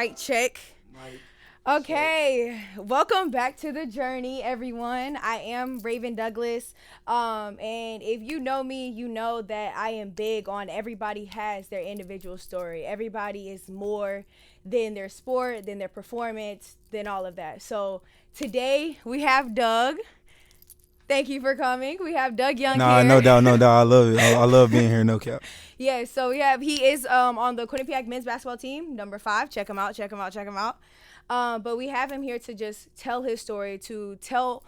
Mic check. Okay, welcome back to the journey, everyone. I am Raven Douglas, and if you know me, you know that I am big on everybody has their individual story. Everybody is more than their sport, than their performance, than all of that. So today we have Doug. Thank you for coming. We have Doug Young Nah, here. no doubt, no doubt. I love it. I love being here. No cap. Yeah, so he is on the Quinnipiac men's basketball team, number 5. Check him out, check him out, check him out. But we have him here to just tell his story, to tell,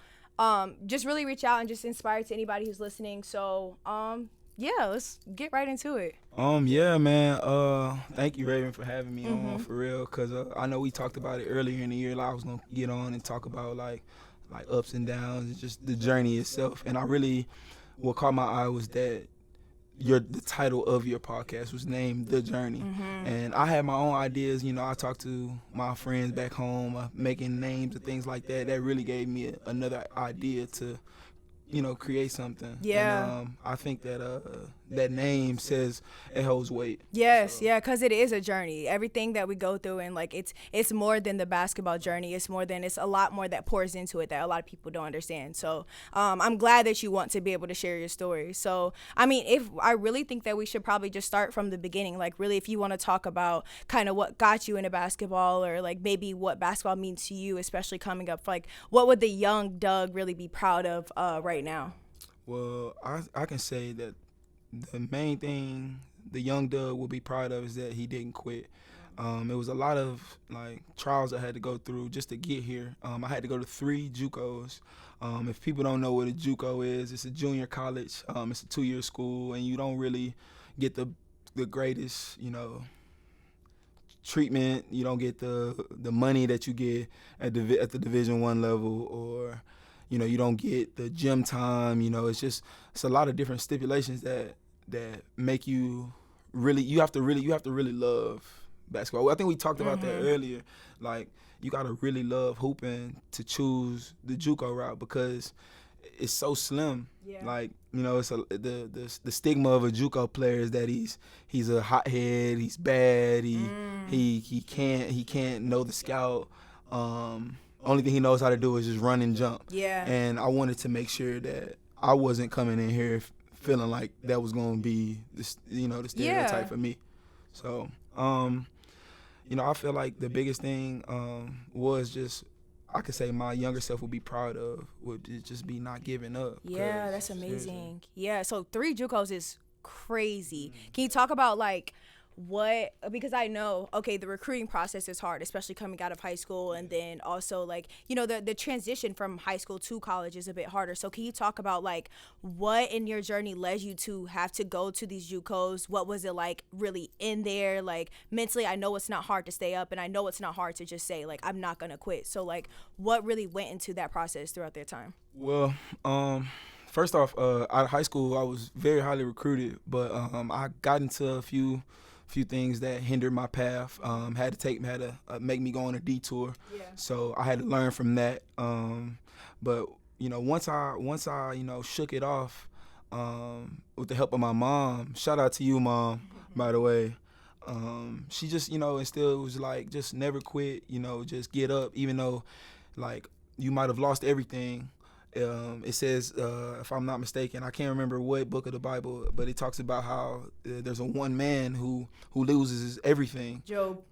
just really reach out and just inspire to anybody who's listening. So, yeah, let's get right into it. Yeah, man. Thank you, Raven, for having me on for real. Cause I know we talked about it earlier in the year. Like, I was gonna get on and talk about like ups and downs and just the journey itself. And what caught my eye was that the title of your podcast was named The Journey. And I had my own ideas. You know, I talked to my friends back home, making names and things like that. That really gave me another idea to, create something. Yeah. And I think that that name says it holds weight. Yes, so. Yeah, because it is a journey. Everything that we go through, and like it's more than the basketball journey. It's a lot more that pours into it that a lot of people don't understand. So I'm glad that you want to be able to share your story. So I mean, if I really think that we should probably just start from the beginning. Like, really, if you want to talk about kind of what got you into basketball, or like maybe what basketball means to you, especially coming up. Like, what would the young Doug really be proud of right now? Well, I can say that the main thing the young Doug will be proud of is that he didn't quit. It was a lot of like trials I had to go through just to get here. I had to go to 3 Jucos. If people don't know what a Juco is, it's a junior college. It's a 2-year school, and you don't really get the greatest, treatment. You don't get the money that you get at the Division I level, or you don't get the gym time. It's a lot of different stipulations that make you you have to really love basketball. I think we talked about that earlier. Like, you gotta really love hooping to choose the JUCO route, because it's so slim. Yeah. Like, it's the stigma of a JUCO player is that he's a hothead, he's bad, he can't know the scout. Only thing he knows how to do is just run and jump. Yeah. And I wanted to make sure that I wasn't coming in here feeling like that was going to be the stereotype for me. So, I feel like the biggest thing was just, I could say my younger self would be proud of would just be not giving up. Yeah, that's amazing. Seriously. Yeah, so 3 JUCOs is crazy. Can you talk about like because I know, okay, the recruiting process is hard, especially coming out of high school, and then also like, the transition from high school to college is a bit harder. So can you talk about like what in your journey led you to have to go to these JUCOs? What was it like really in there? Like, mentally, I know it's not hard to stay up, and I know it's not hard to just say like, I'm not gonna quit. So like, what really went into that process throughout that time? Well, first off, out of high school, I was very highly recruited, but I got into a few things that hindered my path. Had to make me go on a detour. Yeah. So I had to learn from that. But once I shook it off, with the help of my mom. Shout out to you, Mom, by the way. She just instilled, was like, just never quit. Just get up, even though like you might have lost everything. It says, if I'm not mistaken, I can't remember what book of the Bible, but it talks about how there's one man who loses everything. Job.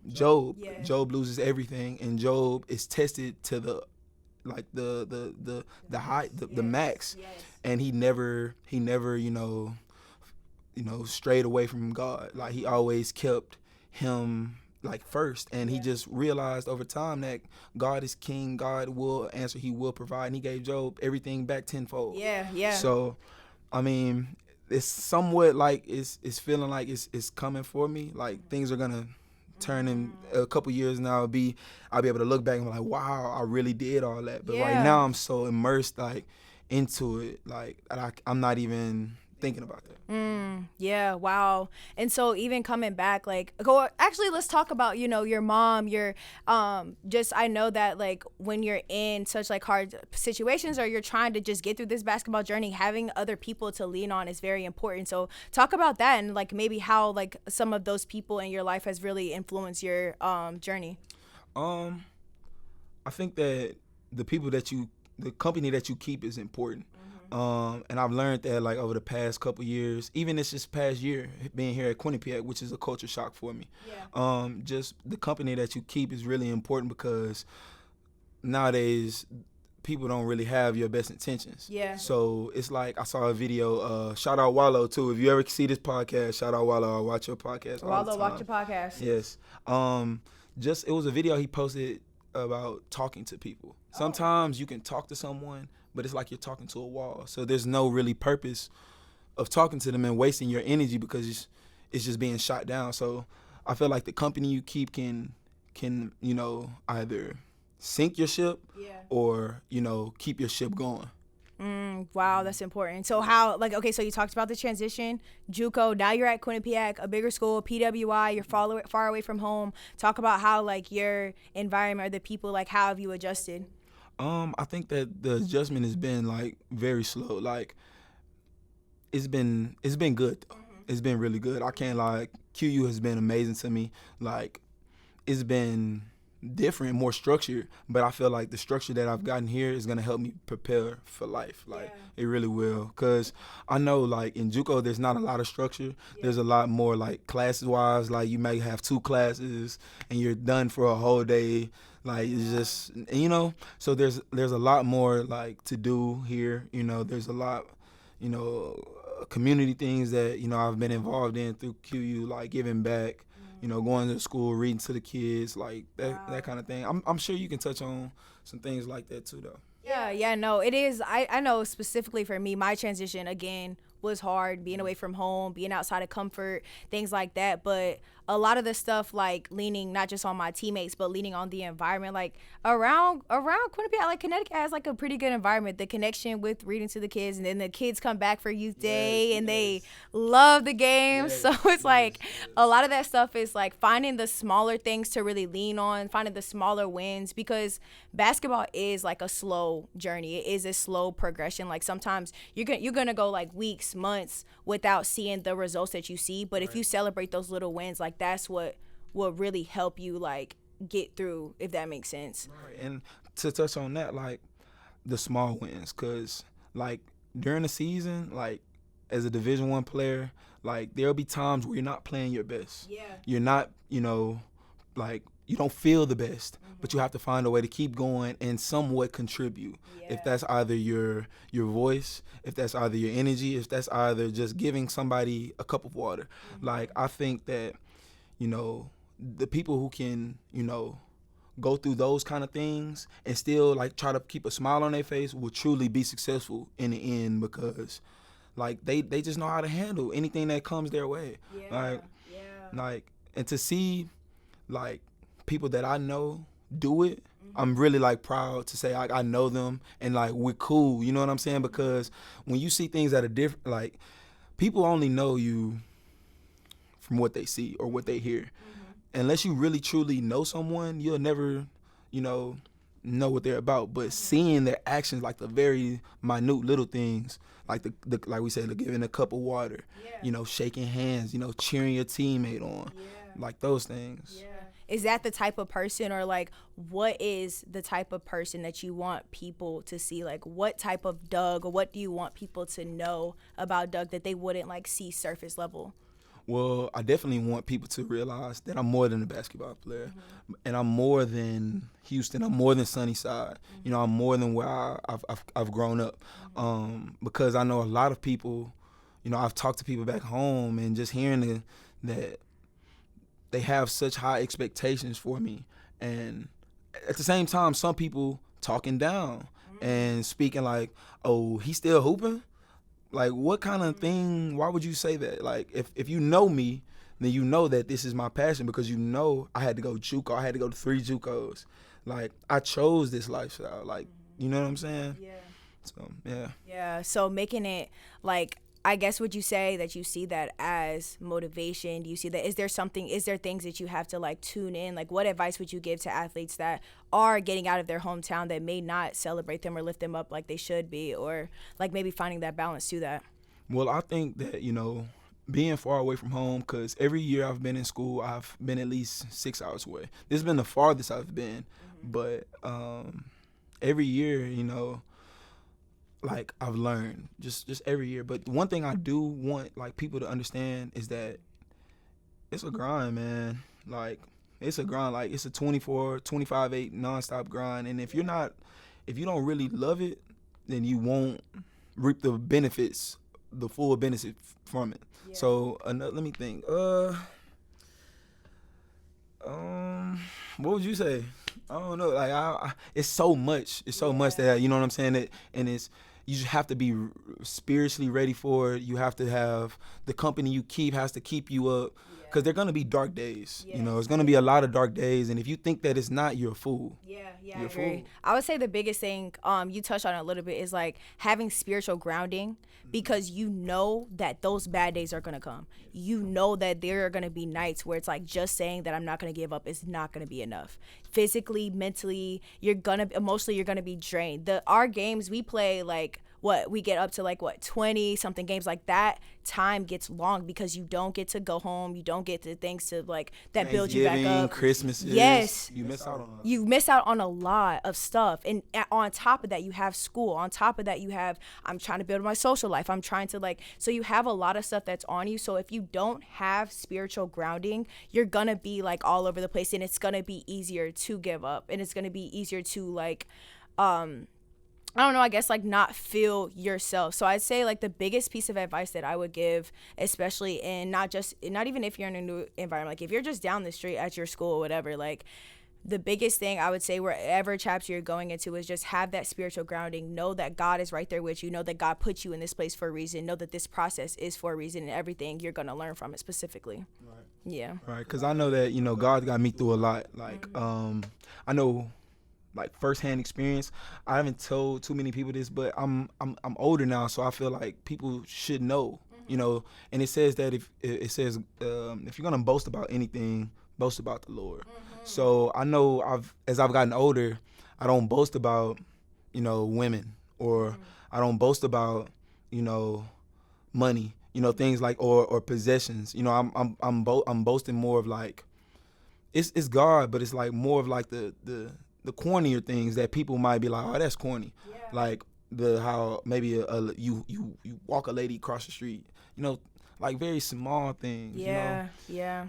Yeah. Job loses everything, and Job is tested to the high, the max, Yes. and he never strayed away from God. Like, he always kept him like first, and he just realized over time that God is king, God will answer, he will provide, and he gave Job everything back tenfold. Yeah. So I mean, it's somewhat like it's feeling like it's coming for me. Like, things are gonna turn in a couple years now. I'll be able to look back and be like, wow, I really did all that. But right now I'm so immersed like into it, like I'm not even thinking about that. Yeah, wow. And so even coming back, like, actually, let's talk about, your mom, just, I know that, like, when you're in such, like, hard situations or you're trying to just get through this basketball journey, having other people to lean on is very important. So talk about that and, like, maybe how, like, some of those people in your life has really influenced your journey. I think that the company that you keep is important. And I've learned that, like, over the past couple years, even this past year, being here at Quinnipiac, which is a culture shock for me. Yeah. Just the company that you keep is really important because nowadays people don't really have your best intentions. Yeah. So it's like I saw a video, shout out Wallow too. If you ever see this podcast, shout out Wallow. I watch your podcast all the time. Wallow, watch your podcast. Yes. It was a video he posted about talking to people. Sometimes you can talk to someone, but it's like you're talking to a wall. So there's no really purpose of talking to them and wasting your energy because it's just being shot down. So I feel like the company you keep can either sink your ship or, keep your ship going. Wow, that's important. So how, like, okay, so you talked about the transition, Juco, now you're at Quinnipiac, a bigger school, PWI, you're far away from home. Talk about how, like, your environment or the people, like, how have you adjusted? I think that the adjustment has been, like, very slow. Like, it's been good though. It's been really good. I can't lie. QU has been amazing to me. Like, it's been different, more structured, but I feel like the structure that I've gotten here is gonna help me prepare for life. Like, it really will. Cause I know, like, in Juco, there's not a lot of structure. There's a lot more, like, classes wise. Like, you may have 2 classes and you're done for a whole day. Like, it's just, so there's a lot more, like, to do here. There's a lot, community things that, I've been involved in through QU, like giving back, going to school, reading to the kids, like that kind of thing. I'm sure you can touch on some things like that too, though. Yeah, no, it is. I know specifically for me, my transition, again, was hard, being away from home, being outside of comfort, things like that. But a lot of the stuff, like leaning not just on my teammates, but leaning on the environment, like around Quinnipiac, like Connecticut has like a pretty good environment. The connection with reading to the kids, and then the kids come back for youth day and they love the game. So it's like a lot of that stuff is like finding the smaller things to really lean on, finding the smaller wins, because basketball is like a slow journey. It is a slow progression. Like sometimes you're gonna go like weeks, months without seeing the results that you see, but if you celebrate those little wins, like that's what will really help you like get through, if that makes sense. Right. And to touch on that, like the small wins, because like during the season, like as a Division I player, like there'll be times where you're not playing your best. You're not, like you don't feel the best, but you have to find a way to keep going and somewhat contribute. If that's either your voice, if that's either your energy, if that's either just giving somebody a cup of water. Like I think that, the people who can, go through those kind of things and still like try to keep a smile on their face will truly be successful in the end, because like they just know how to handle anything that comes their way. Like and to see like people that I know do it, I'm really like proud to say I know them and like we're cool, you know what I'm saying? Because when you see things that are different, like people only know you from what they see or what they hear. Unless you really truly know someone, you'll never, know what they're about. But seeing their actions, like the very minute little things, like the like we said, giving a cup of water, shaking hands, cheering your teammate on, like those things. Is that the type of person, or like what is the type of person that you want people to see? Like what type of Doug, or what do you want people to know about Doug that they wouldn't like see surface level? Well, I definitely want people to realize that I'm more than a basketball player, and I'm more than Houston. I'm more than Sunnyside. I'm more than where I've grown up, because I know a lot of people. I've talked to people back home, and just hearing that they have such high expectations for me, and at the same time, some people talking down and speaking like, "Oh, he's still hooping." Like, what kind of thing, why would you say that? Like, if you know me, then you know that this is my passion, because I had to go Juco. I had to go to 3 Jucos. Like, I chose this lifestyle. Like, you know what I'm saying? Yeah. So, yeah. Yeah, so making it, like, I guess would you say that you see that as motivation? Do you see that? Is there things that you have to like tune in? Like what advice would you give to athletes that are getting out of their hometown that may not celebrate them or lift them up like they should be, or like maybe finding that balance to that? Well, I think that, being far away from home, because every year I've been in school, I've been at least 6 hours away. This has been the farthest I've been, but every year, like I've learned just every year. But one thing I do want like people to understand is that it's a grind, man. Like it's a grind. Like it's a 24, 25/8 nonstop grind. And if you don't really love it, then you won't reap the benefits, the full benefit from it. Yeah. So let me think. What would you say? I don't know. Like it's so much. It's so much that, you know what I'm saying. You just have to be spiritually ready for it. You have to have the company you keep has to keep you up, because they're gonna be dark days. Yes. It's gonna be a lot of dark days, and if you think that it's not, you're a fool. Yeah, I agree. I would say the biggest thing, you touched on it a little bit, is like having spiritual grounding, because you know that those bad days are gonna come. You know that there are gonna be nights where it's like just saying that I'm not gonna give up is not gonna be enough. Physically, mentally, emotionally, you're gonna be drained. Our games we play, like we get up to like 20 something games, like that time gets long because you don't get to go home, you don't get to things to like that build you back up. Christmas, yes, you miss out on a lot of stuff. And on top of that, you have school. On top of that, I'm trying to build my social life. I'm trying to so you have a lot of stuff that's on you. So if you don't have spiritual grounding, you're gonna be like all over the place, and it's gonna be easier to give up, and it's gonna be easier to I don't know, I guess not feel yourself. So I'd say like the biggest piece of advice that I would give, especially not even if you're in a new environment, like if you're just down the street at your school or whatever, like the biggest thing I would say wherever chapter you're going into is just have that spiritual grounding. Know that God is right there with you. Know that God put you in this place for a reason. Know that this process is for a reason, and everything you're going to learn from it specifically. Right. Yeah. Right, because I know that, God got me through a lot. Like, I know like firsthand experience. I haven't told too many people this, but I'm older now, so I feel like people should know, And it says that if you're gonna boast about anything, boast about the Lord. So I know as I've gotten older, I don't boast about women, or I don't boast about money, things like or possessions. I'm boasting more of like it's God, but it's like more of like the cornier things that people might be like, oh, that's corny. Yeah. Like how maybe you walk a lady across the street, like very small things. Yeah.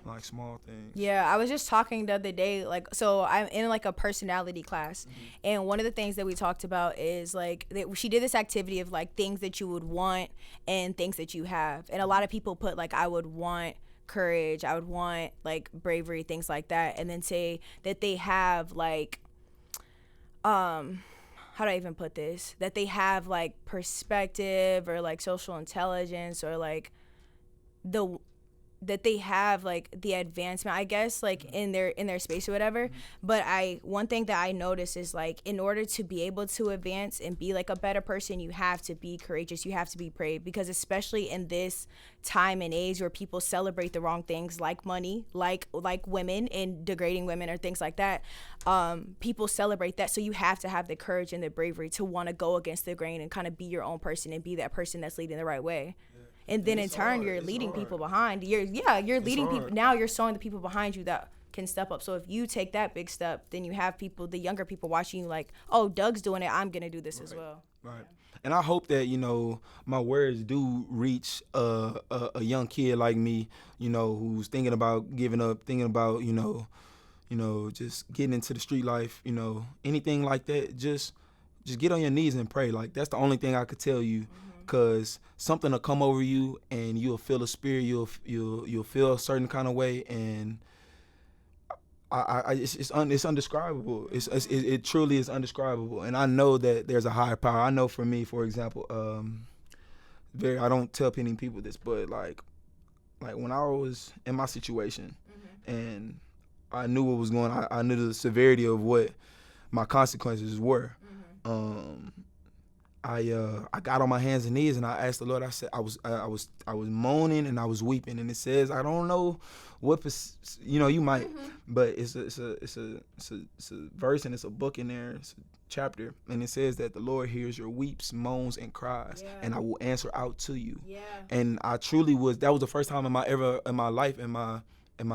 Like small things. Yeah, I was just talking the other day, so I'm in like a personality class, and one of the things that we talked about is like she did this activity of like things that you would want and things that you have, and a lot of people put like I would want courage, I would want like bravery, things like that, and then say that they have like how do I even put this? That they have like perspective or like social intelligence, or like that they have like the advancement, I guess, like in their space or whatever. But one thing that I noticed is like in order to be able to advance and be like a better person, you have to be courageous, you have to be brave, because especially in this time and age where people celebrate the wrong things like money, like women and degrading women or things like that, people celebrate that. So you have to have the courage and the bravery to want to go against the grain and kind of be your own person and be that person that's leading the right way. And then in turn, you're leading people behind. You're leading people. Now you're showing the people behind you that can step up. So if you take that big step, then you have the younger people watching you like, oh, Doug's doing it, I'm going to do this as well. Right. Yeah. And I hope that, my words do reach a young kid like me, who's thinking about giving up, thinking about, just getting into the street life, anything like that. Just get on your knees and pray. Like, that's the only thing I could tell you. Because something will come over you, and you'll feel a spirit. You'll feel a certain kind of way, and it's undescribable. It truly is undescribable. And I know that there's a higher power. I know for me, for example, I don't tell many people this, but like when I was in my situation, and I knew what was going on, I knew the severity of what my consequences were. I got on my hands and knees and I asked the Lord. I said I was moaning and I was weeping, and it says I don't know what you might, but it's a verse and it's a book in there. It's a chapter, and it says that the Lord hears your weeps, moans, and cries, and I will answer out to you. And I truly was. That was the first time in my life in my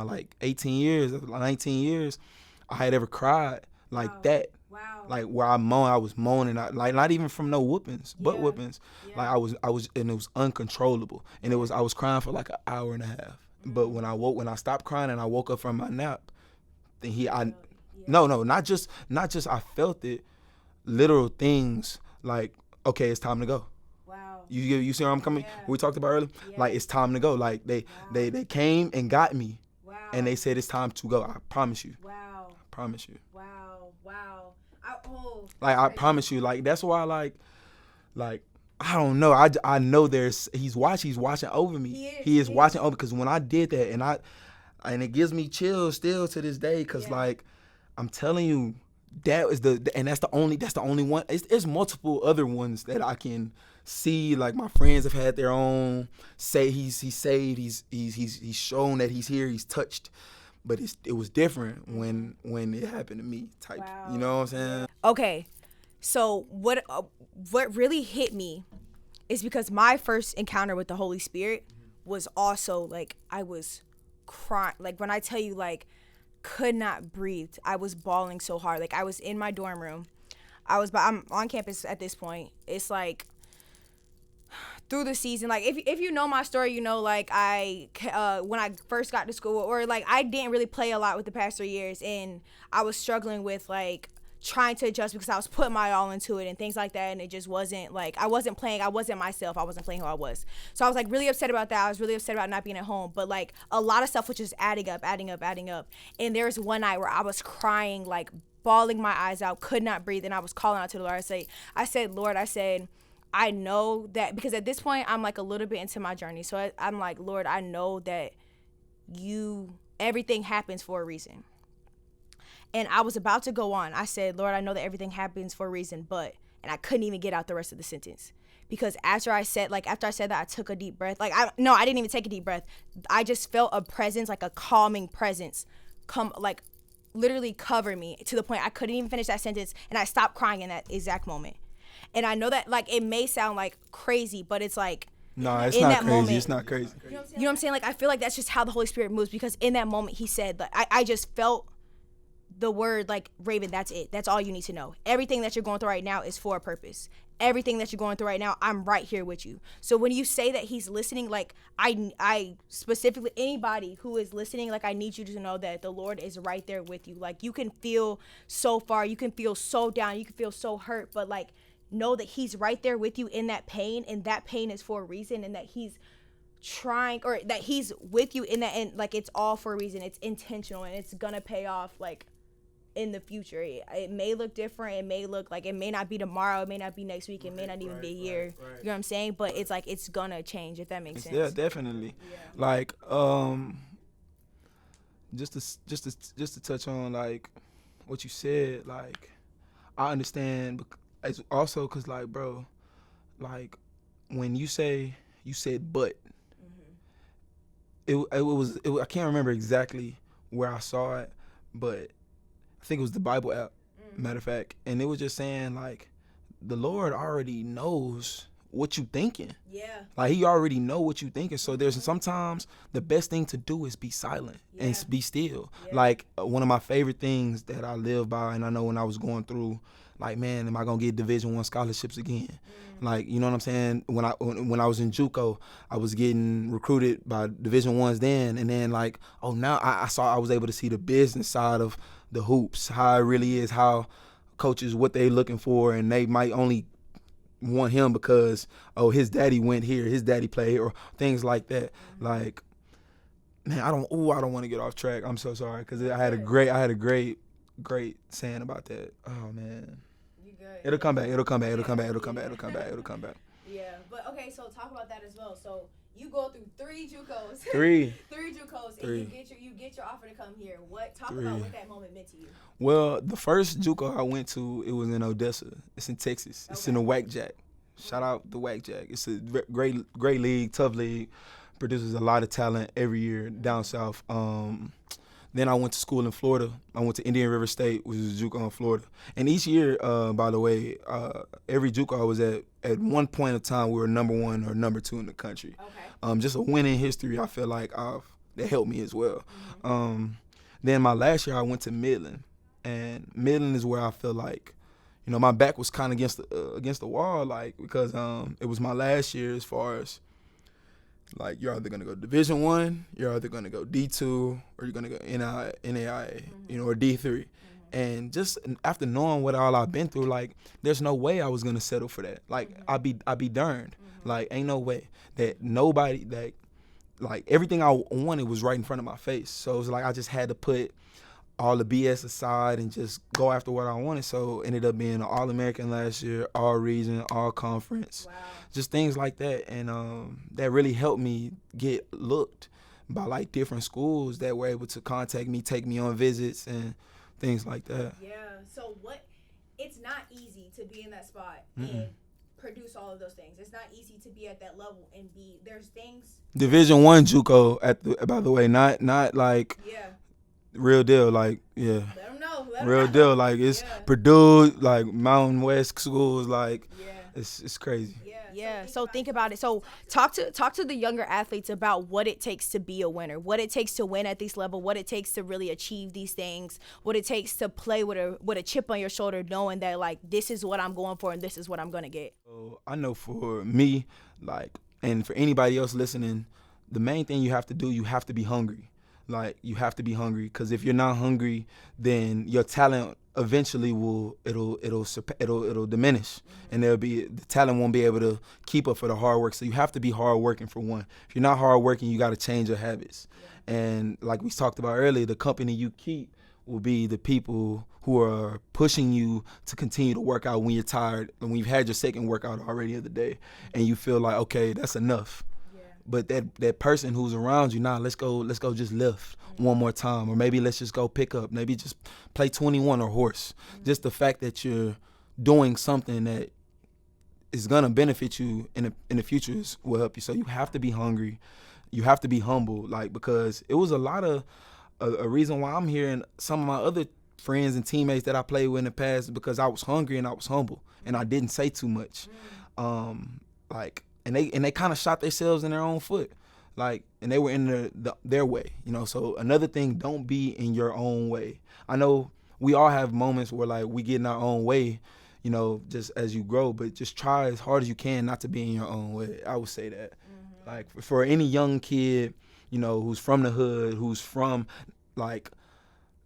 like 18 years, 19 years, I had ever cried like that. Wow. Like where I was moaning, like not even from no whoopings, but whoopings. Like I was, and it was uncontrollable, and I was crying for like an hour and a half. But when I stopped crying and I woke up from my nap, then not just I felt it, literal things like, okay, it's time to go. Wow. You see where I'm coming? We talked about earlier, like it's time to go. Like they came and got me, and they said it's time to go. I promise you. Wow. I promise you. Wow. I promise you, like that's why, like I don't know. I know he's watching over me. He is watching over, because when I did that, and it gives me chills still to this day, because like I'm telling you, that is that's the only one. There's multiple other ones that I can see. Like my friends have had their own. Say he's saved. He's shown that he's here. He's touched. But it was different when it happened to me. Type, you know what I'm saying? Okay, so what really hit me is because my first encounter with the Holy Spirit was also like I was crying. Like when I tell you, like, could not breathe. I was bawling so hard. Like I was in my dorm room. I'm on campus at this point. It's like through the season, like if you know my story, you know, like when I first got to school, or like I didn't really play a lot with the past 3 years, and I was struggling with like trying to adjust because I was putting my all into it and things like that, and it just wasn't like I wasn't myself. I wasn't playing who I was. So I was like really upset about that. I was really upset about not being at home, but like a lot of stuff was just adding up. And there was one night where I was crying, like bawling my eyes out, could not breathe, and I was calling out to the Lord. I said, Lord, I know that, because at this point I'm like a little bit into my journey. So I'm like, Lord, I know that everything happens for a reason. And I was about to go on. I said, Lord, I know that everything happens for a reason, and I couldn't even get out the rest of the sentence. Because after I said that, I took a deep breath. Like, I didn't even take a deep breath. I just felt a presence, like a calming presence, come, like, literally cover me to the point I couldn't even finish that sentence, and I stopped crying in that exact moment. And I know that, like, it may sound like crazy, but it's like, no, it's not crazy. Moment, it's not crazy. You know what I'm saying? Like, I feel like that's just how the Holy Spirit moves, because in that moment he said, like, I just felt the word, like, Raven, that's it. That's all you need to know. Everything that you're going through right now is for a purpose. Everything that you're going through right now, I'm right here with you. So when you say that he's listening, like, I specifically, anybody who is listening, like, I need you to know that the Lord is right there with you. Like, you can feel so far, you can feel so down, you can feel so hurt, but, like, know that he's right there with you in that pain, and that pain is for a reason, and that he's trying, or that he's with you in that, and like it's all for a reason. It's intentional, and it's gonna pay off, like, in the future. It may look different, it may look like, it may not be tomorrow, it may not be next week, it may not even be a year. You know what I'm saying? But it's like, it's gonna change, if that makes sense. Yeah, definitely. Like just to touch on like what you said, like I understand. It's also because, like, bro, like when you said but, it was I can't remember exactly where I saw it, but I think it was the Bible app, matter of fact, and it was just saying, like, the Lord already knows what you thinking. Yeah. Like, he already know what you thinking. So there's sometimes the best thing to do is be silent and be still. Yeah. Like, one of my favorite things that I live by, and I know when I was going through, like, man, am I gonna get Division I scholarships again? Like, you know what I'm saying? When I was in Juco, I was getting recruited by Division I's then, and then, like, oh, now I was able to see the business side of the hoops, how it really is, how coaches, what they looking for, and they might only want him because, oh, his daddy went here, his daddy played here, or things like that. Like, man, I don't want to get off track. I'm so sorry, because I had a great saying about that. Oh, man. You good. It'll come back. Yeah, but okay, so talk about that as well. So you go through 3 Jucos. Three Jucos, and you get your offer to come here. Talk about what that moment meant to you. Well, the first Juco I went to, it was in Odessa. It's in Texas. It's in the Whack Jack. Shout out the Whack Jack. It's a great league, tough league. Produces a lot of talent every year down south. Then I went to school in Florida. I went to Indian River State, which is a Juco in Florida. And each year, by the way, every Juco I was at one point of time, we were number 1 or number 2 in the country. Okay. Just a winning history, I feel like that helped me as well. Then my last year, I went to Midland. And Midland is where I feel like, you know, my back was kind of against the wall, like, because it was my last year as far as, like, you're either going to go Division I, you're either going to go D2, or you're going to go NAIA, you know, or D3. And just after knowing what all I've been through, like, there's no way I was going to settle for that. Like, I'd be darned. Like, ain't no way that nobody, like, everything I wanted was right in front of my face. So it was like I just had to put all the BS aside and just go after what I wanted. So ended up being an All-American last year, all-region, all-conference, just things like that. And that really helped me get looked by, like, different schools that were able to contact me, take me on visits and things like that. Yeah. So it's not easy to be in that spot and produce all of those things. It's not easy to be at that level and there's things. Division I Juco, by the way, not like. Yeah. Real deal, like, yeah. Let them know. Real deal, like, it's Purdue, like, Mountain West schools, like, it's crazy. Yeah. So think about it. So talk to the younger athletes about what it takes to be a winner, what it takes to win at this level, what it takes to really achieve these things, what it takes to play with a chip on your shoulder, knowing that, like, this is what I'm going for and this is what I'm gonna get. So I know for me, like, and for anybody else listening, the main thing you have to do, you have to be hungry. Like, you have to be hungry, because if you're not hungry, then your talent eventually it'll diminish, and the talent won't be able to keep up for the hard work. So you have to be hard working for one. If you're not hard working, you got to change your habits. And like we talked about earlier, the company you keep will be the people who are pushing you to continue to work out when you're tired and when you've had your second workout already of the day, and you feel like, okay, that's enough. But that person who's around you, let's go just lift one more time, or maybe let's just go pick up, maybe just play 21 or horse. Just the fact that you're doing something that is gonna benefit you in the future will help you. So you have to be hungry, you have to be humble, like, because it was a lot of a reason why I'm here, and some of my other friends and teammates that I played with in the past, because I was hungry and I was humble and I didn't say too much, like. And they kind of shot themselves in their own foot, like, and they were in their way, you know. So another thing, don't be in your own way. I know we all have moments where, like, we get in our own way, you know, just as you grow, but just try as hard as you can not to be in your own way. I would say that, like, for any young kid, you know, who's from the hood, who's from, like,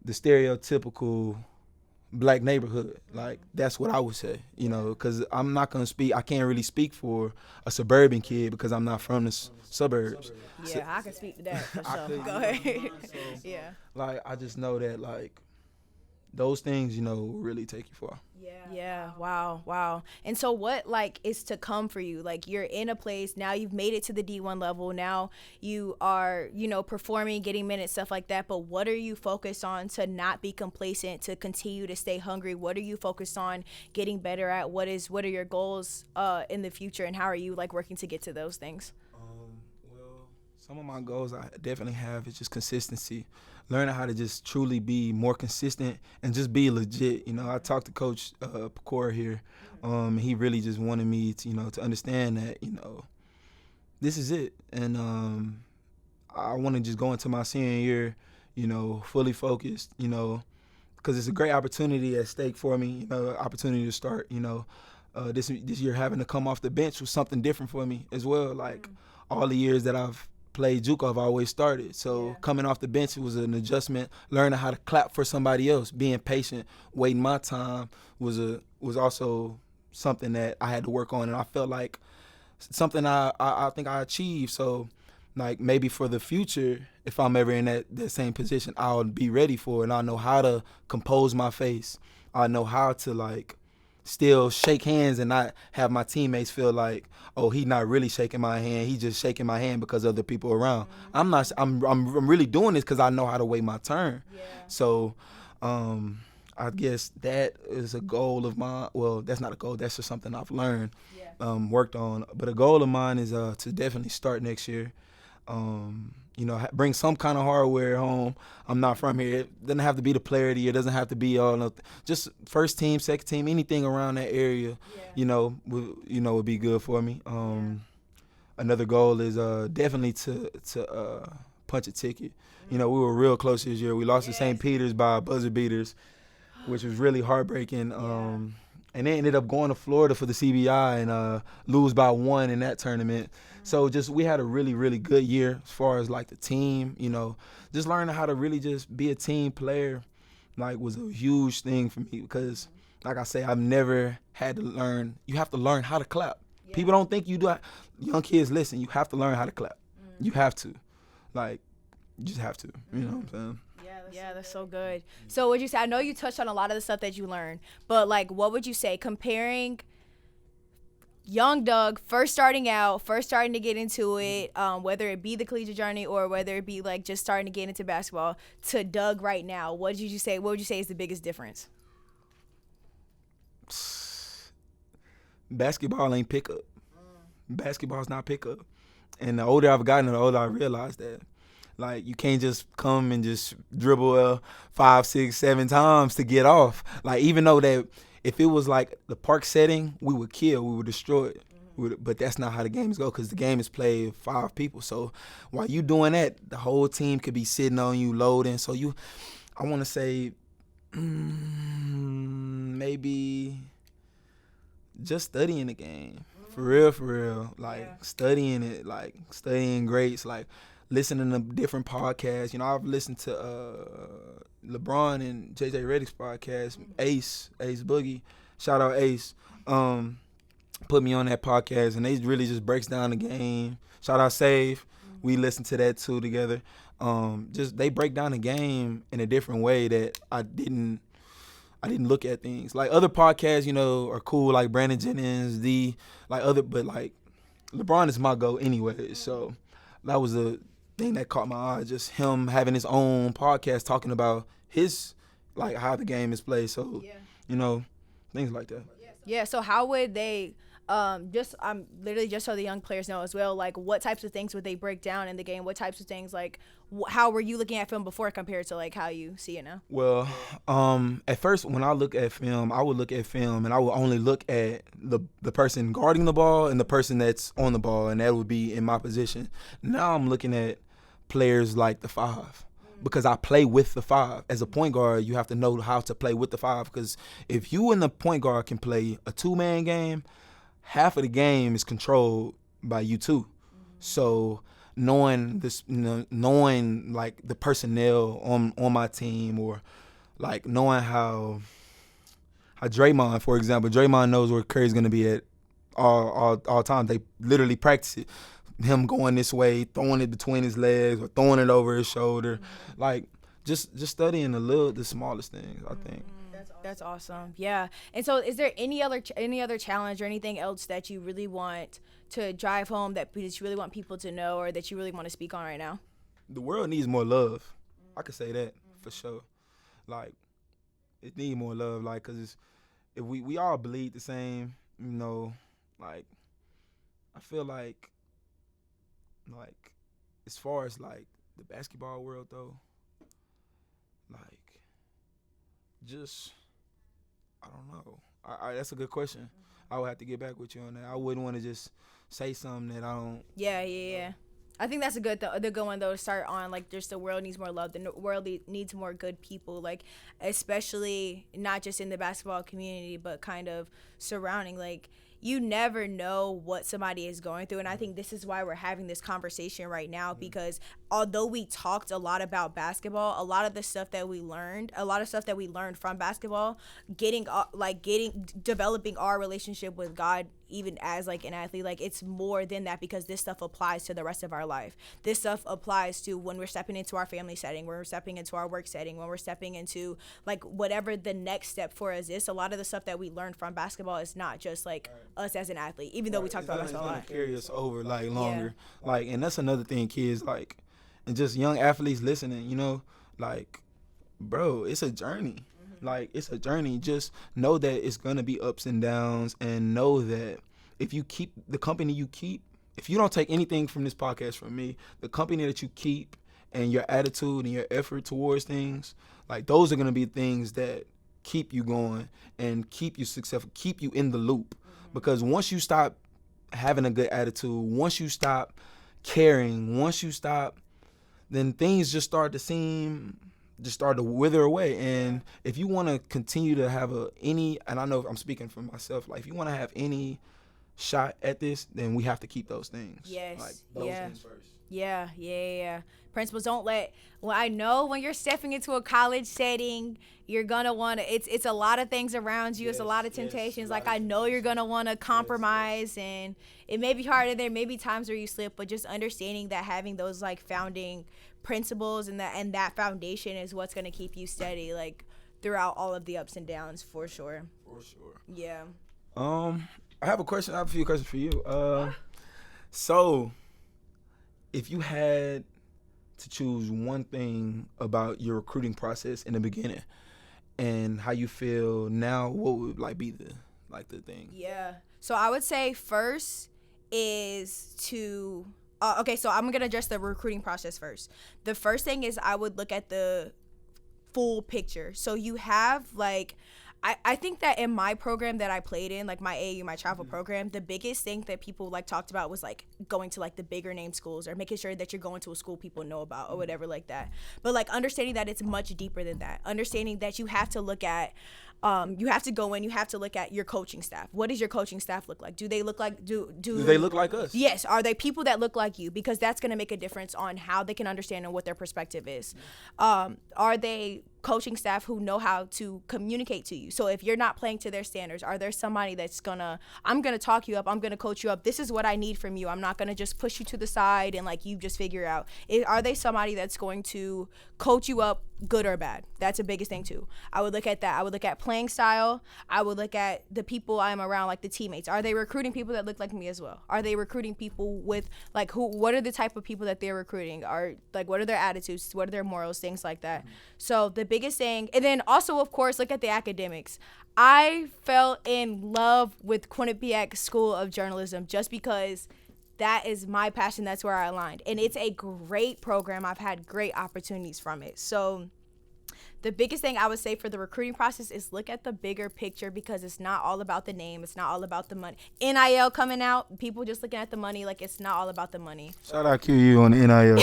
the stereotypical Black neighborhood, like, that's what I would say, you know, because I'm not going to speak, I can't really speak for a suburban kid because I'm not from the suburbs. Yeah, I can speak to that for sure. Go ahead. Yeah. Like, I just know that, like, those things, you know, really take you far. Yeah. Wow. And so what, like, is to come for you? Like, you're in a place now, you've made it to the D1 level. Now you are, you know, performing, getting minutes, stuff like that. But what are you focused on to not be complacent, to continue to stay hungry? What are you focused on getting better at? What are your goals in the future, and how are you, like, working to get to those things? Well, some of my goals I definitely have is just consistency. Learning how to just truly be more consistent and just be legit. You know, I talked to Coach Pecora here. He really just wanted me to, you know, to understand that, you know, this is it. And I want to just go into my senior year, you know, fully focused, you know, because it's a great opportunity at stake for me, you know, opportunity to start, you know. This year having to come off the bench was something different for me as well. Like, all the years that I've played Juco, I've always started. So coming off the bench was an adjustment. Learning how to clap for somebody else, being patient, waiting my time was also something that I had to work on, and I felt like something I think I achieved. So, like, maybe for the future, if I'm ever in that same position, I'll be ready for it, and I'll know how to compose my face. I know how to, like, still shake hands and not have my teammates feel like, oh, he not really shaking my hand, he just shaking my hand because of the people around. I'm really doing this because I know how to wait my turn. So I I guess that is a goal of mine. Well, that's not a goal. That's just something I've learned, worked on. But a goal of mine is to definitely start next year. Bring some kind of hardware home. I'm not from here. It doesn't have to be the player of the year. It doesn't have to be just first team, second team, anything around that area. Would be good for me. Another goal is definitely to punch a ticket. We were real close this year. We lost to St. Peter's by buzzer beaters, which was really heartbreaking. And they ended up going to Florida for the CBI and lose by 1 in that tournament. So we had a really, really good year as far as like the team, just learning how to really just be a team player, like was a huge thing for me because, like I say, I've never had to learn. You have to learn how to clap. Yeah. People don't think you do. Young kids, listen, you have to learn how to clap. You have to. Like, you just have to. You know what I'm saying? Yeah, that's so good. So would you say, I know you touched on a lot of the stuff that you learned, but like what would you say comparing young Doug first starting to get into it, whether it be the collegiate journey or whether it be like just starting to get into basketball, to Doug right now? What would you say is the biggest difference? Basketball ain't pickup. Basketball's not pickup. And the older I've gotten, the older I realized that. Like, you can't just come and just dribble 5, 6, 7 times to get off. Like, even though that if it was like the park setting, we would kill, we would destroy it. But that's not how the games go because the game is played 5 people. So while you doing that, the whole team could be sitting on you, loading. So I want to say maybe just studying the game. For real. Like, studying it, like studying greats, like listening to different podcasts. I've listened to LeBron and JJ Redick's podcast, Ace Boogie. Shout out Ace. Put me on that podcast, and they really just breaks down the game. Shout out Save. We listen to that too together. They break down the game in a different way that I didn't look at things. Like other podcasts, are cool, like Brandon Jennings, but like LeBron is my go anyway. So that was a thing that caught my eye, just him having his own podcast talking about his, like, how the game is played. So, things like that. Yeah, so how would they, just so the young players know as well, like, what types of things would they break down in the game? What types of things, like, how were you looking at film before compared to, like, how you see it now? Well, at first, when I look at film, I would look at film, and I would only look at the person guarding the ball and the person that's on the ball, and that would be in my position. Now I'm looking at players like the 5. Because I play with the 5. As a point guard, you have to know how to play with the 5. Because if you and the point guard can play a 2-man game, half of the game is controlled by you two. So knowing this, knowing like the personnel on my team, or like knowing how Draymond, for example, Draymond knows where Curry's gonna be at all times. They literally practice it. Him going this way, throwing it between his legs or throwing it over his shoulder. Like, just studying the smallest things, I think. That's awesome. Yeah. And so is there any other challenge or anything else that you really want to drive home, that you really want people to know, or that you really want to speak on right now? The world needs more love. I could say that for sure. Like, it needs more love. Like, because if we all bleed the same, like, I feel like as far as like the basketball world though, like, just, I don't know. That's a good question. I would have to get back with you on that. I wouldn't want to just say something that I don't. Yeah. I think that's a good one though to start on. Like, just the world needs more love. The world needs more good people. Like, especially not just in the basketball community, but kind of surrounding. Like, you never know what somebody is going through. And I think this is why we're having this conversation right now, because although we talked a lot about basketball, a lot of stuff that we learned from basketball, developing our relationship with God, even as like an athlete, like, it's more than that, because this stuff applies to the rest of our life. This stuff applies to when we're stepping into our family setting, when we're stepping into our work setting, when we're stepping into like whatever the next step for us is. A lot of the stuff that we learned from basketball is not just like us as an athlete, even though we talked about basketball a lot. Carry us over like longer. Like, and that's another thing, kids, like, and just young athletes listening, like, bro, it's a journey. Like, it's a journey. Just know that it's gonna be ups and downs, and know that if you keep the company you keep, if you don't take anything from this podcast from me, the company that you keep and your attitude and your effort towards things, like, those are gonna be things that keep you going and keep you successful, keep you in the loop. Because once you stop having a good attitude, once you stop caring, once you stop, then things just start to wither away. And if you want to continue to have and I know I'm speaking for myself, like, if you want to have any shot at this, then we have to keep those things. Yes. Like, those things first. Yeah. Principals, don't let. Well, I know when you're stepping into a college setting, you're gonna want to. It's a lot of things around you. It's a lot of temptations. Like, I know you're gonna want to compromise, and it may be hard. And there may be times where you slip, but just understanding that having those, like, founding principles and that foundation is what's gonna keep you steady, like, throughout all of the ups and downs, for sure. Yeah. I have a few questions for you. So, if you had to choose one thing about your recruiting process in the beginning and how you feel now, what would, like, be the thing? Yeah. So I would say first is to okay, so I'm going to address the recruiting process first. The first thing is I would look at the full picture. So you have, like, I think that in my program that I played in, like my AAU, my travel program, the biggest thing that people, like, talked about was, like, going to, like, the bigger name schools or making sure that you're going to a school people know about or whatever like that. But, like, understanding that it's much deeper than that. Understanding that you have to look at you have to go in, you have to look at your coaching staff. What does your coaching staff look like? Do they look like do they look like us? Yes. Are they people that look like you? Because that's going to make a difference on how they can understand and what their perspective is. Are they coaching staff who know how to communicate to you? So if you're not playing to their standards, are there somebody that's I'm gonna talk you up, I'm gonna coach you up, this is what I need from you, I'm not gonna just push you to the side and, like, you just figure out. Are they somebody that's going to coach you up, good or bad? That's the biggest thing too. I would look at that. I would look at playing style. I would look at the people I'm around, like the teammates. Are they recruiting people that look like me as well? Are they recruiting people with, like, what are the type of people that they're recruiting? Are, like, what are their attitudes? What are their morals? Things like that. So the biggest thing, and then also, of course, look at the academics. I fell in love with Quinnipiac School of Journalism just because that is my passion. That's where I aligned. And it's a great program. I've had great opportunities from it. So the biggest thing I would say for the recruiting process is look at the bigger picture, because it's not all about the name. It's not all about the money. NIL coming out, people just looking at the money, like, it's not all about the money. Shout out QU on the NIL.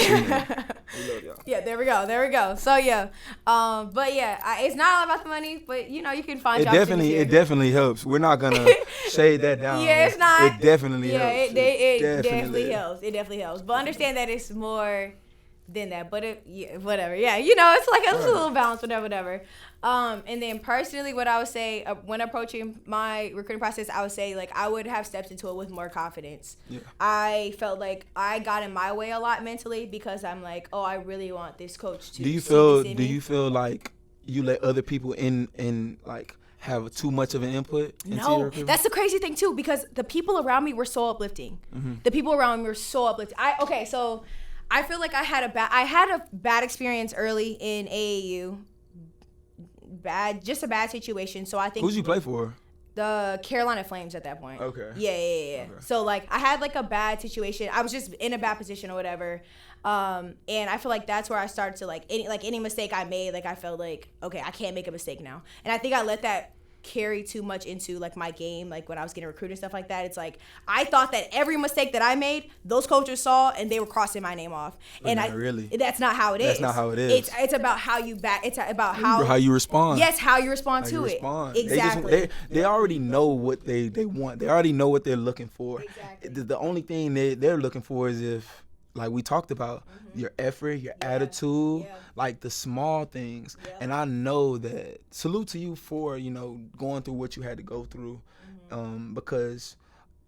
Yeah, there we go. So, yeah. But, yeah, it's not all about the money, but, you know, you can find jobs. It definitely helps. We're not going to shade that down. Yeah, it's not. It definitely helps. It definitely helps. It definitely helps. But understand that it's more than that, but whatever. Yeah, you know, it's like a little balance, whatever. And then personally, what I would say when approaching my recruiting process, I would say, like, I would have stepped into it with more confidence. Yeah. I felt like I got in my way a lot mentally because I'm like, oh, I really want this coach to. Do you feel like you let other people in like have too much of an input into your recruitment? That's the crazy thing too, because the people around me were so uplifting. So I feel like I had a bad experience early in AAU. Just a bad situation. So I think. Who'd you play for? The Carolina Flames at that point. Okay. Yeah. Okay. So, like, I had, like, a bad situation. I was just in a bad position or whatever. And I feel like that's where I started to, like, any mistake I made, like, I felt like, okay, I can't make a mistake now. And I think I let that carry too much into, like, my game, like, when I was getting recruited and stuff like that. It's like I thought that every mistake that I made, those coaches saw and they were crossing my name off. And that's not how it is. That's not how it is. It's about how you it's about how you respond. Yes, how you respond to it. Exactly. They already know what they want. They already know what they're looking for. Exactly. The only thing they're looking for is, if, like we talked about, your effort, your attitude, like the small things. And I know that, salute to you for, you know, going through what you had to go through, because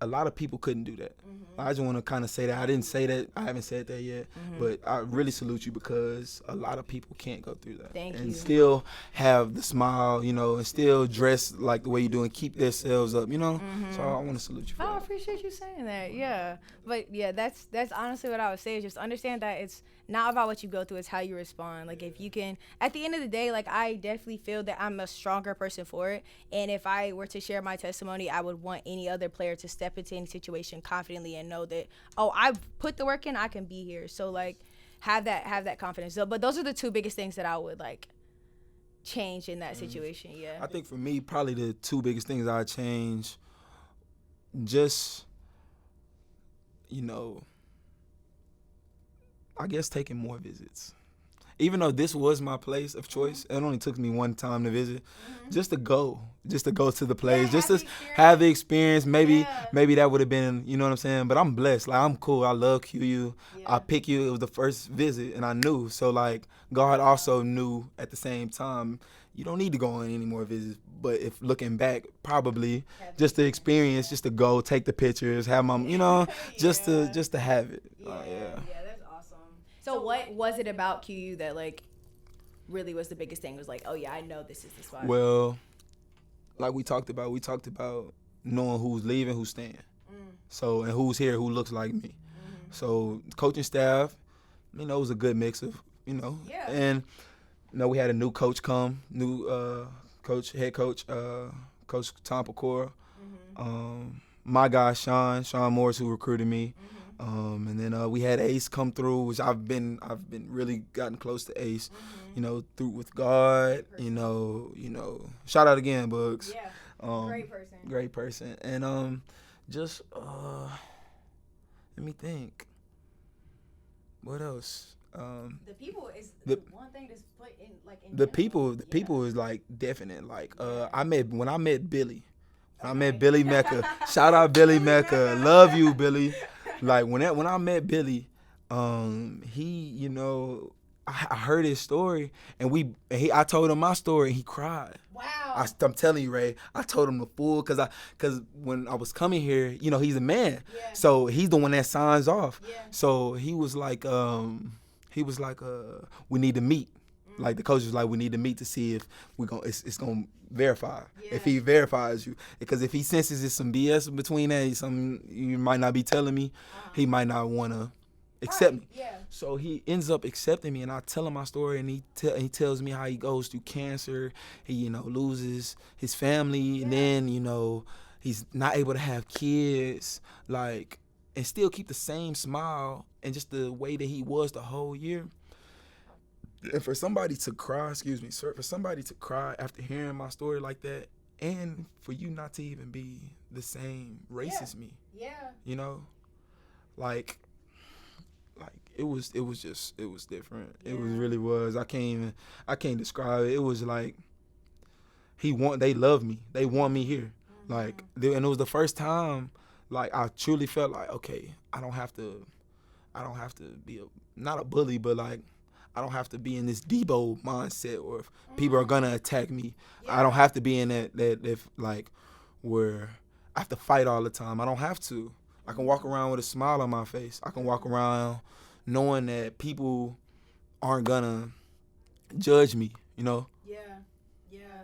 a lot of people couldn't do that. I just want to kind of say that. I didn't say that. I haven't said that yet. But I really salute you because a lot of people can't go through that. Thank and you. Still have the smile, you know, and still dress like the way you do and keep themselves up, you know. So I want to salute you for I that. appreciate you saying that. Yeah. But yeah, that's honestly what I would say is just understand that it's not about what you go through, it's how you respond. Like if you can, at the end of the day, like I definitely feel that I'm a stronger person for it. And if I were to share my testimony, I would want any other player to step into any situation confidently and know that, oh, I put the work in, I can be here. So like have that confidence. So, but those are the two biggest things that I would like change in that situation. Yeah. I think for me, probably the two biggest things I change, just, you know, I guess taking more visits. Even though this was my place of choice, it only took me one time to visit, just to go to the place, just to have the experience. Maybe that would have been, you know what I'm saying? But I'm blessed. Like, I'm cool. I love QU. I pick you. It was the first visit, and I knew. So, like, God also knew at the same time, you don't need to go on any more visits. But if looking back, probably just the experience, just to go, take the pictures, have my, you know, just to have it. Yeah, that's awesome. So what was it about QU that like really was the biggest thing? It was like, oh yeah, I know this is the spot. Well, like we talked about knowing who's leaving, who's staying. So, and who's here, who looks like me. So coaching staff, you know, it was a good mix of, you know, and you know, we had a new coach come, head coach, Coach Tom Pecora. My guy Sean Morris, who recruited me. And then we had Ace come through, which I've been really gotten close to Ace, you know, through with God, you know, shout out again, Bugs. Yeah, great person, and just let me think, what else? The people is the one thing that's put in like in the people is like definite. Like when I met Billy. I met Billy Mecca. Shout out Billy Mecca. Love you, Billy. Like when I met Billy, he, you know, I heard his story and I told him my story and he cried. Wow. I'm telling you, Ray, I told him the full because when I was coming here, you know, he's a man, so he's the one that signs off. So he was like, we need to meet. Like the coach was like, we need to meet to see if it's gonna verify. If he verifies you, because if he senses it's some BS between that, something you might not be telling me, he might not want to accept me. So he ends up accepting me, and I tell him my story, and he tells me how he goes through cancer. He, you know, loses his family, and then, you know, he's not able to have kids, like, and still keep the same smile and just the way that he was the whole year. And for somebody to cry, after hearing my story like that, and for you not to even be the same race as me, you know, like it was different. It really was. I can't describe it. It was like they love me. They want me here. Like, and it was the first time, like, I truly felt like, okay, I don't have to be not a bully, but like, I don't have to be in this Debo mindset, or if people are gonna attack me, I don't have to be in that if like where I have to fight all the time. I don't have to. I can walk around with a smile on my face. I can walk around knowing that people aren't gonna judge me, you know?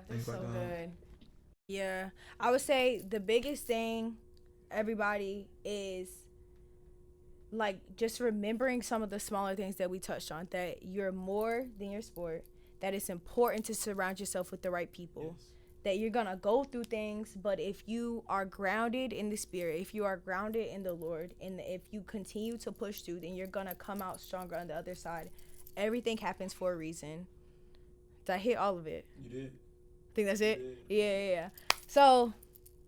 That's so good. Yeah, I would say the biggest thing, everybody, is like just remembering some of the smaller things that we touched on, that you're more than your sport, that it's important to surround yourself with the right people, that you're gonna go through things, but if you are grounded in the spirit, if you are grounded in the Lord, and if you continue to push through, then you're gonna come out stronger on the other side. Everything happens for a reason. Did I hit all of it? You did. I think that's it. Yeah. So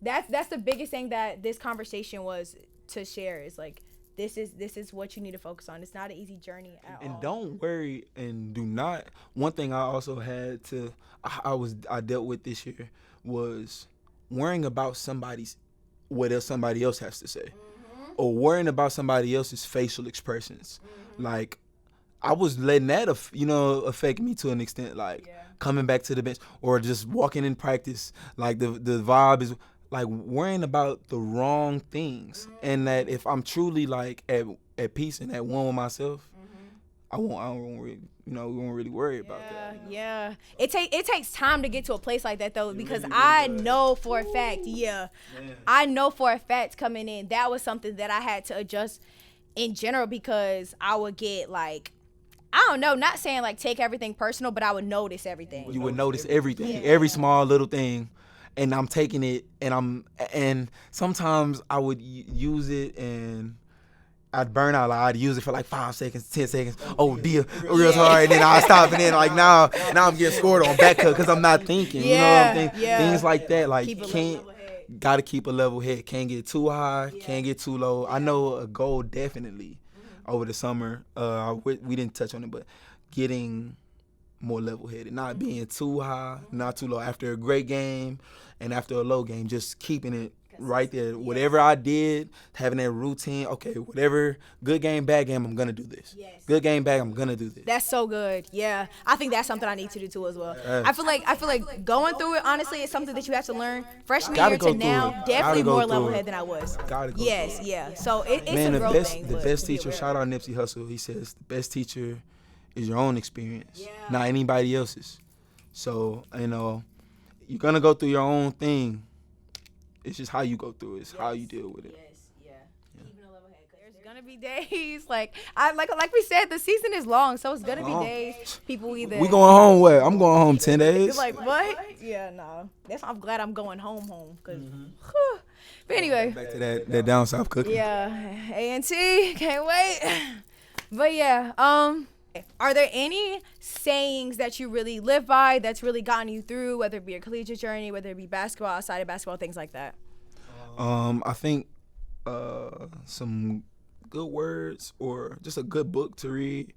that's the biggest thing that this conversation was to share, is like, this is what you need to focus on. It's not an easy journey at all. And don't worry, and do not. One thing I also had to, I dealt with this year, was worrying about what else somebody else has to say, or worrying about somebody else's facial expressions. Like, I was letting that, affect me to an extent. Like, coming back to the bench or just walking in practice, like the vibe is, like worrying about the wrong things, and that if I'm truly like at peace and at one with myself, I won't really, we won't really worry about that. Yeah. It takes time to get to a place like that though, because I know for a fact, I know for a fact coming in, that was something that I had to adjust in general, because I would get like, I don't know, not saying like take everything personal, but I would notice everything. You would notice everything, every small little thing, and I'm taking it, and sometimes I would use it and I'd burn out. Like I'd use it for like 5 seconds, 10 seconds. Oh dear, real hard, and then I stop, and then like now I'm getting scored on back cut because I'm not thinking. You know what I'm thinking? Things like that. Like gotta keep a level head. Can't get too high. Can't get too low. I know a goal definitely over the summer. We didn't touch on it, but getting more level headed, not being too high, not too low. After a great game and after a low game, just keeping it right there. Whatever I did, having that routine. Okay, whatever, good game, bad game, I'm gonna do this. Good game, bad, I'm gonna do this. That's so good. Yeah, I think that's something I need to do too as well. I feel like going through it, honestly, is something that you have to learn. Freshman year to now, definitely more level head than I was. Yeah. So it's a growth thing. The best teacher. Shout out Nipsey Hussle. He says the best teacher is your own experience, not anybody else's. So you're gonna go through your own thing. It's just how you go through it. It's how you deal with it. Keeping a level head. There's gonna be days like we said, the season is long, so it's gonna be days people either. We going home what? I'm going home 10 days. You're like what? Yeah, no. I'm glad I'm going home. Cause, but anyway. Back to that down south cooking. Yeah, A&T, can't wait. But yeah, are there any sayings that you really live by that's really gotten you through, whether it be your collegiate journey, whether it be basketball, outside of basketball, things like that? I think some good words or just a good book to read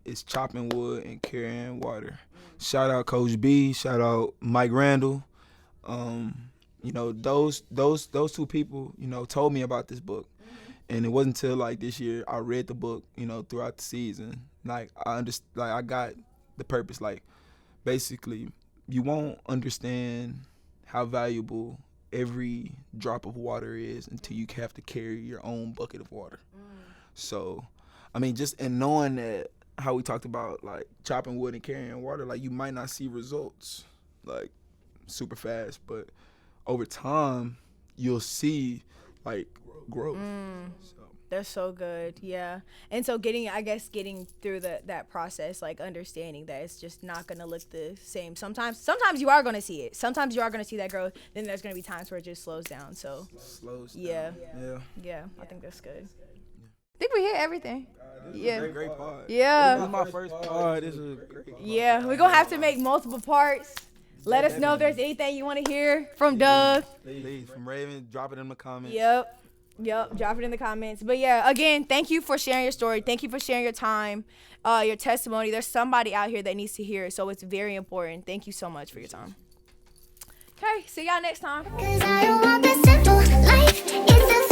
is Chopping Wood and Carrying Water. Shout out Coach B. Shout out Mike Randall. Those two people, told me about this book. And it wasn't until like this year I read the book, throughout the season. Like I got the purpose. Like basically, you won't understand how valuable every drop of water is until you have to carry your own bucket of water. So, I mean, just in knowing that, how we talked about like chopping wood and carrying water, like you might not see results like super fast, but over time you'll see like growth. So. That's so good, yeah. And so getting through that process, like understanding that it's just not gonna look the same. Sometimes you are gonna see it. Sometimes you are gonna see that growth. Then there's gonna be times where it just slows down. So Yeah. I think that's good. I think we hit everything. This is a great part. Yeah. This is my first part. This is great. Yeah, we're gonna have to make multiple parts. Let us know if there's anything you want to hear from Doug. Please, from Raven, drop it in the comments. Yep, drop it in the comments. But yeah, again, thank you for sharing your story. Thank you for sharing your time, your testimony. There's somebody out here that needs to hear it, so it's very important. Thank you so much for your time. Okay, see y'all next time. 'Cause I don't want this simple life. It's a